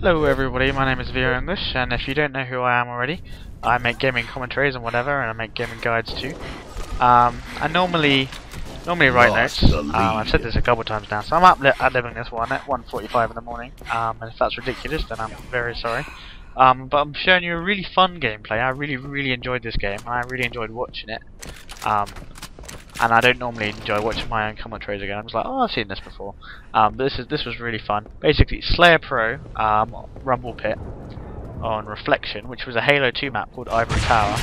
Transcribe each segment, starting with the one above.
Hello everybody, my name is Vero English, and if you don't know who I am already, I make gaming commentaries and whatever, and I make gaming guides too. I normally write notes. I've said this a couple times now, so I'm ad-libbing this one at 1:45 in the morning. And if that's ridiculous, then I'm very sorry. But I'm showing you a really fun gameplay. I really enjoyed this game, and I really enjoyed watching it. And I don't normally enjoy watching my own commentaries again. I was like, oh, I've seen this before. But this was really fun. Basically, Slayer Pro, Rumble Pit on Reflection, which was a Halo 2 map called Ivory Tower.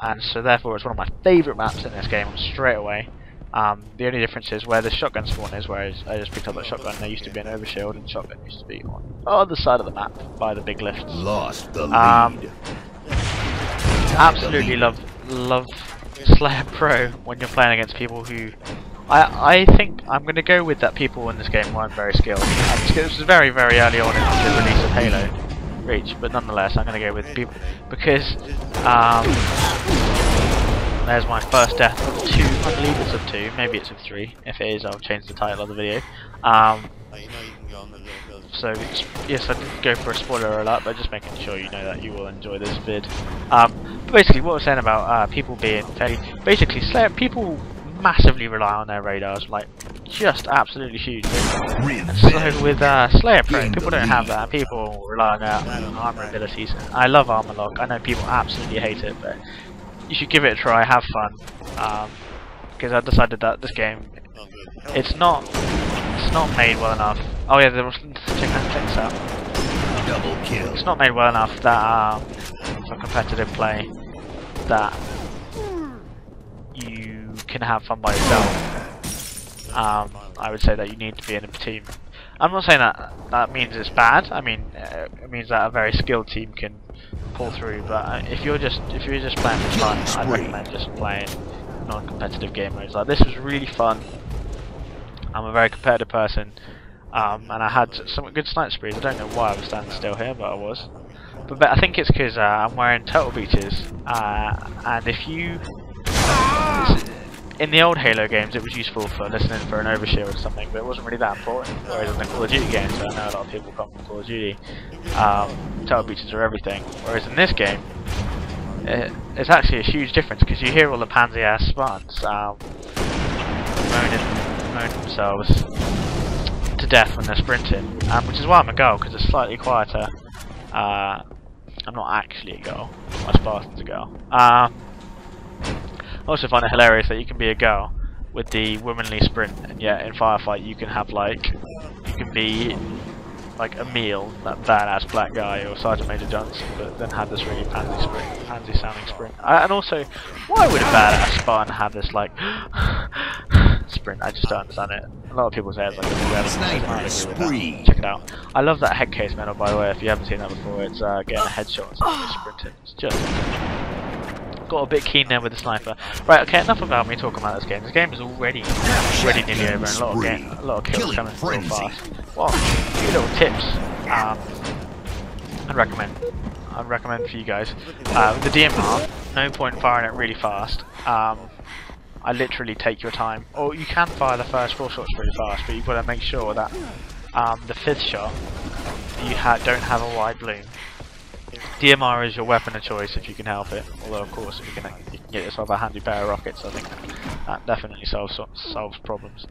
And so therefore it's one of my favourite maps in this game straight away. The only difference is where the shotgun spawn is, where I just picked up that shotgun. There used to be an overshield, and shotgun used to be on the other side of the map by the big lifts. Lost the lead. Absolutely love Slayer Pro when you're playing against people who I think I'm going to go with that people in this game weren't very skilled. This was very early on in the release of Halo Reach, but nonetheless I'm going to go with people because there's my first death of 2. I believe it's of 2, maybe it's of 3. If it is, I'll change the title of the video. So yes, I did go for a spoiler alert, but just making sure you know that you will enjoy this vid. But basically, what I was saying about people being fairly, basically, people massively rely on their radars, like just absolutely huge. And so with Slayer Pro, people don't have that. People rely on their armor abilities. I love armor lock. I know people absolutely hate it, but you should give it a try. Have fun, because I decided that this game, it's not made well enough. Oh yeah, there was check this out. Double kill. It's not made well enough that for competitive play that you can have fun by yourself. I would say that you need to be in a team. I'm not saying that means it's bad. I mean, it means that a very skilled team can pull through. But if you're just playing for fun, I'd recommend just playing non-competitive game modes. Like this was really fun. I'm a very competitive person, and I had some good snipe sprees. I don't know why I was standing still here, but I was. But I think it's because I'm wearing turtle beaches, and if you... In the old Halo games it was useful for listening for an overshield or something, but it wasn't really that important, whereas in the Call of Duty games, I know a lot of people come from Call of Duty, turtle beaches are everything, whereas in this game, it's actually a huge difference, because you hear all the pansy ass Spartans moan themselves to death when they're sprinting, which is why I'm a girl, because it's slightly quieter. I'm not actually a girl, my Spartan's a girl. I also find it hilarious that you can be a girl with the womanly sprint, and yet in Firefight you can have you can be like a meal, that badass black guy or Sergeant Major Johnson, but then have this really pansy sounding sprint. And also, why would a badass Spartan have this like sprint? I just don't understand it. A lot of people say it's like a sniper spree. Check it out. I love that head case medal, by the way. If you haven't seen that before, it's getting a headshot and something sprinting. It's just got a bit keen there with the sniper. Right, okay, enough about me talking about this game. This game is already nearly over, and a lot of kills coming real fast. Well, a few little tips I'd recommend for you guys. With the DMR, no point firing it really fast. I literally take your time, or you can fire the first 4 shots really fast, but you've got to make sure that the 5th shot you don't have a wide bloom. DMR is your weapon of choice if you can help it, although of course if you can get yourself a handy pair of rockets, I think that definitely solves problems.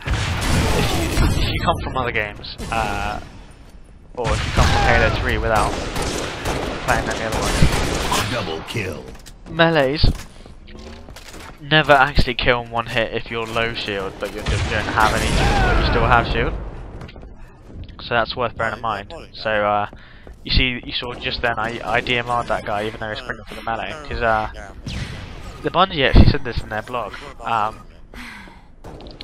If you come from other games, or if you come from Halo 3 without playing any other ones, double kill. Melees never actually kill in one hit if you're low shield, but you don't have any shield, but you still have shield. So that's worth bearing in mind. So you saw just then I DMR'd that guy even though he was sprinting for the melee, because the Bungie actually said this in their blog.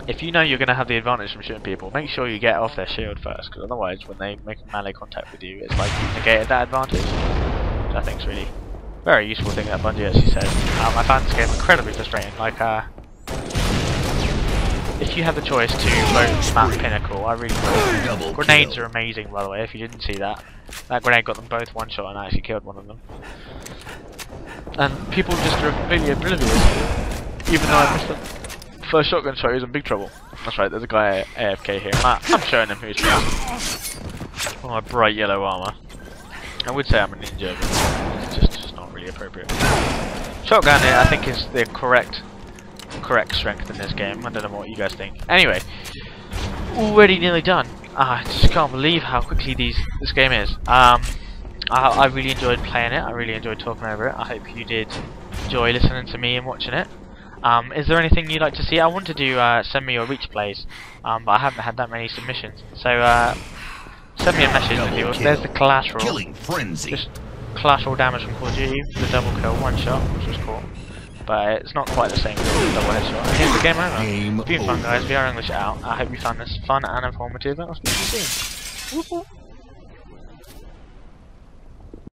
If you know you're going to have the advantage from shooting people, make sure you get off their shield first, because otherwise when they make melee contact with you, it's like you've negated that advantage, which I think is really very useful thing that Bungie actually said. I found this game incredibly frustrating. Like, if you have the choice to both map Pinnacle, I really would. Grenades are amazing, by the way, if you didn't see that. That grenade got them both one shot and I actually killed one of them. And people just are completely oblivious, even though I missed the first shotgun shot, he was in big trouble. That's right, there's a guy AFK here. I'm showing him who's first. Oh, my bright yellow armor. I would say I'm a ninja, but it's just not really appropriate. Shotgun, I think, is the correct strength in this game. I don't know what you guys think. Anyway, already nearly done. I just can't believe how quickly this game is. I really enjoyed playing it. I really enjoyed talking over it. I hope you did enjoy listening to me and watching it. Is there anything you'd like to see? I want to do send me your reach plays, but I haven't had that many submissions. So send me a message if you want. There's the collateral. Killing frenzy. Just collateral damage from Call of Duty, the double kill, one shot, which was cool. But it's not quite the same as the double headshot. And here's the game over. It's been fun, guys. VR English out. I hope you found this fun and informative. I'll speak to you soon. Whoop whoop.